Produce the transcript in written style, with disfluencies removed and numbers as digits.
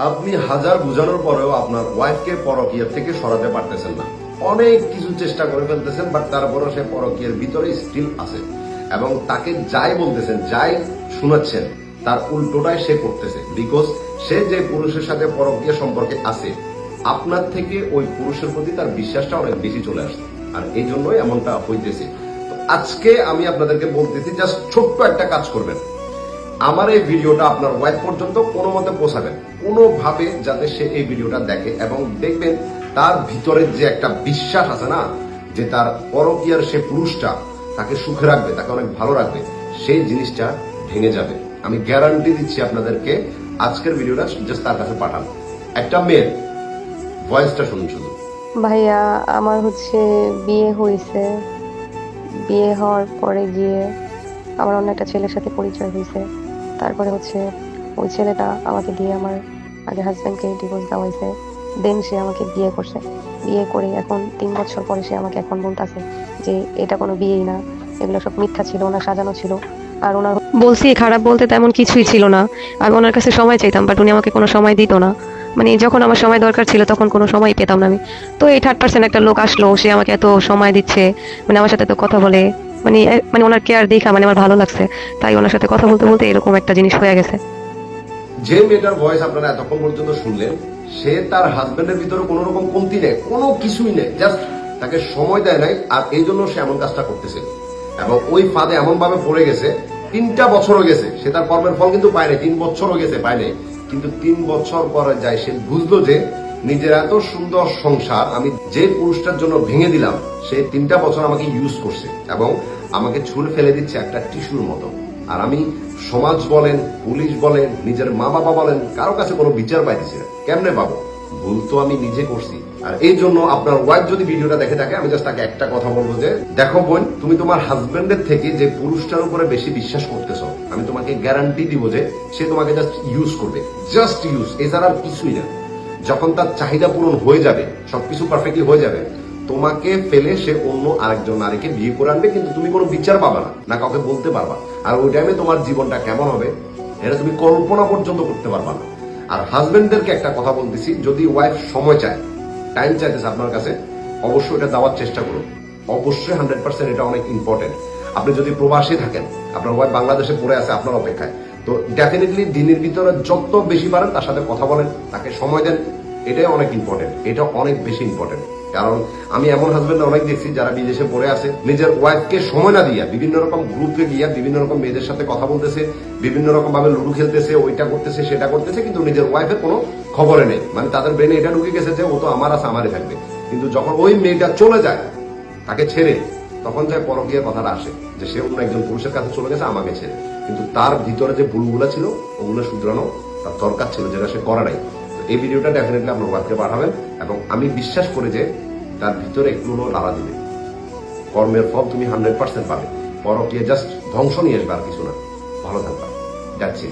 আপনি হাজার বোঝানোর পরেও আপনার ওয়াইফকে পরকীয়া থেকে সরাতে পারতেছেন না। অনেক কিছু চেষ্টা করে ফেলতেছেন, বাট তারপরও সে পরকীয়ার ভিতরে স্টিল আছে এবং তাকে যাই বলতেছেন, যাই শোনাচ্ছেন, তার উল্টোটাই সে করতেছে। বিকজ সে যে পুরুষের সাথে পরকীয়া সম্পর্কে আছে, আপনার থেকে ওই পুরুষের প্রতি তার বিশ্বাসটা অনেক বেশি চলে আসছে, আর এই জন্যই এমনটা হইতেছে। তো আজকে আমি আপনাদেরকে বলতেছি, জাস্ট ছোট্ট একটা কাজ করবেন। আমার এই ভিডিওটা আপনার ওয়াইফ পর্যন্ত কোনো মতে পৌঁছাবেন, কোনোভাবে যাতে সে এই ভিডিওটা দেখে এবং দেখবেন তার ভিতরে যে একটা বিশ্বাস আছে না, যে তার পরকীয়ার সে পুরুষটা তাকে সুখে রাখবে, তাকে অনেক ভালো রাখবে, সেই জিনিসটা ভেঙে যাবে। আমি গ্যারান্টি দিচ্ছি আপনাদেরকে। আজকের ভিডিওটা জাস্ট তার কাছে পাঠান। একটা মেয়ের ভয়েসটা শুনুন শুধু। ভাইয়া, আমার বিয়ে হয়েছে। বিয়ে হওয়ার পরে গিয়ে আমার অন্য একটা ছেলের সাথে পরিচয় হয়েছে। তারপরে ওই ছেলেটা আমাকে দিয়ে আমার আগে হাজব্যান্ডকে ডিভোর্স দেওয়া হয়েছে। দেন সে আমাকে বিয়ে করছে। বিয়ে করে এখন 3 বছর পরে সে আমাকে এখন বলতেছে যে এটা কোনো বিয়েই না, এগুলো সব মিথ্যা ছিল, ওনার সাজানো ছিল। আর ওনার বলছি, খারাপ বলতে তেমন কিছুই ছিল না। আমি ওনার কাছে সময় চাইতাম, বাট উনি আমাকে কোনো সময় দিত না। মানে যখন আমার সময় দরকার ছিল তখন কোনো সময় পেতাম না আমি। তো এই 3rd পার্সন একটা লোক আসলো, সে আমাকে এত সময় দিচ্ছে, মানে আমার সাথে তো কথা বলে, মানে ওনার কেয়ার দেখা মানে আমার ভালো লাগছে। তাই ওনার সাথে কথা বলতে বলতে এরকম একটা জিনিস হয়ে গেছে। যে মেয়েটার ভয়েস আপনারা এতক্ষণ পর্যন্ত শুনলেন, সে তার হাজবেন্ডের ভিতরে কোন রকম কমতি নেই, কোনো কিছুই নেই, জাস্ট তাকে সময় দেয় নাই, আর এই জন্য সে এমন কাজটা করতেছে। এবং ওই ফাঁদে এমন ভাবে পড়ে গেছে, 3টা বছরও গেছে, সে তার কর্মের ফল কিন্তু পায় নাই। 3 বছরও গেছে, পায় নাই। কিন্তু 3 বছর পরে যায় সে বুঝলো যে নিজের এত সুন্দর সংসার আমি যে পুরুষটার জন্য ভেঙে দিলাম, সে 3টা বছর আমাকে ইউজ করছে এবং আমাকে ছুঁড়ে ফেলে দিচ্ছে একটা টিস্যুর মতো। আর আমি সমাজ বলেন, পুলিশ বলেন, নিজের মা বাবা বলেন, কারো কাছে কোনো বিচার পাইতেছি না। কেমনে পাবো? ভুল তো আমি নিজে করছি। আর এই জন্য আপনার ওয়াইফ যদি ভিডিওটা দেখে থাকে, আমি জাস্ট তাকে একটা কথা বলবো যে, দেখো বোন, তুমি তোমার হাজবেন্ডের থেকে যে পুরুষটার উপরে বেশি বিশ্বাস করতেছ, আমি তোমাকে গ্যারান্টি দিব যে সে তোমাকে জাস্ট ইউজ করবে, জাস্ট ইউজ, এছাড়া আর কিছুই না। যখন তার চাহিদা পূরণ হয়ে যাবে, সবকিছু পারফেক্টলি হয়ে যাবে, তোমাকে ফেলে সে অন্য আরেকজন নারীকে বিয়ে করে আনবে, কিন্তু তুমি কোনো বিচার পাবা না, না কাউকে বলতে পারবা। আর ওই টাইমে তোমার জীবনটা কেমন হবে এটা তুমি কল্পনা পর্যন্ত করতে পারবা না। আর হাজবেন্ডদেরকে একটা কথা বলতেছি, যদি ওয়াইফ সময় চায়, টাইম চাইতেছে আপনার কাছে, অবশ্যই এটা দেওয়ার চেষ্টা করুন। অবশ্যই 100% এটা অনেক ইম্পর্টেন্ট। আপনি যদি প্রবাসী থাকেন, আপনার ওয়াইফ বাংলাদেশে পড়ে আছে আপনার অপেক্ষায়, তো ডেফিনেটলি দিনের ভিতরে যত বেশি পারেন তার সাথে কথা বলেন, তাকে সময় দেন। এটাই অনেক ইম্পর্টেন্ট, এটা অনেক বেশি ইম্পর্টেন্ট। কারণ আমি এমন হাজবেন্ড অনেক দেখছি যারা বিদেশে পড়ে আছে, নিজের ওয়াইফকে সময় না দিয়া বিভিন্ন রকম গ্রুপে গিয়া বিভিন্ন রকম মেয়েদের সাথে কথা বলতেছে, বিভিন্ন রকম ভাবে লুডু খেলতেছে, ওইটা করতেছে, সেটা করতেছে, কিন্তু নিজের ওয়াইফের কোনো খবরে নেই। মানে তাদের ব্রেনে এটা ঢুকে গেছে যে ও তো আমার আছে, আমারই থাকবে। কিন্তু যখন ওই মেয়েটা চলে যায় তাকে ছেড়ে, তখন যায় পরকীয়ার কথাটা আসে, যে সে অন্য একজন পুরুষের কাছে চলে গেছে আমাকে ছেড়ে। কিন্তু তার ভিতরে যে ভুলগুলো ছিল ওগুলো শুধরানো তার দরকার ছিল, যেটা সে করে নাই। এই ভিডিওটা ডেফিনেটলি আপনার ওয়াইফকে পাঠাবেন এবং আমি বিশ্বাস করি যে তার ভিতরে একটু লাড়া দিবে। কর্মের ফল তুমি 100% পাবে। পরকীয়া জাস্ট ধ্বংস নিয়ে আসবে, আর কিছু না। ভালো থাকবা। যাচ্ছি।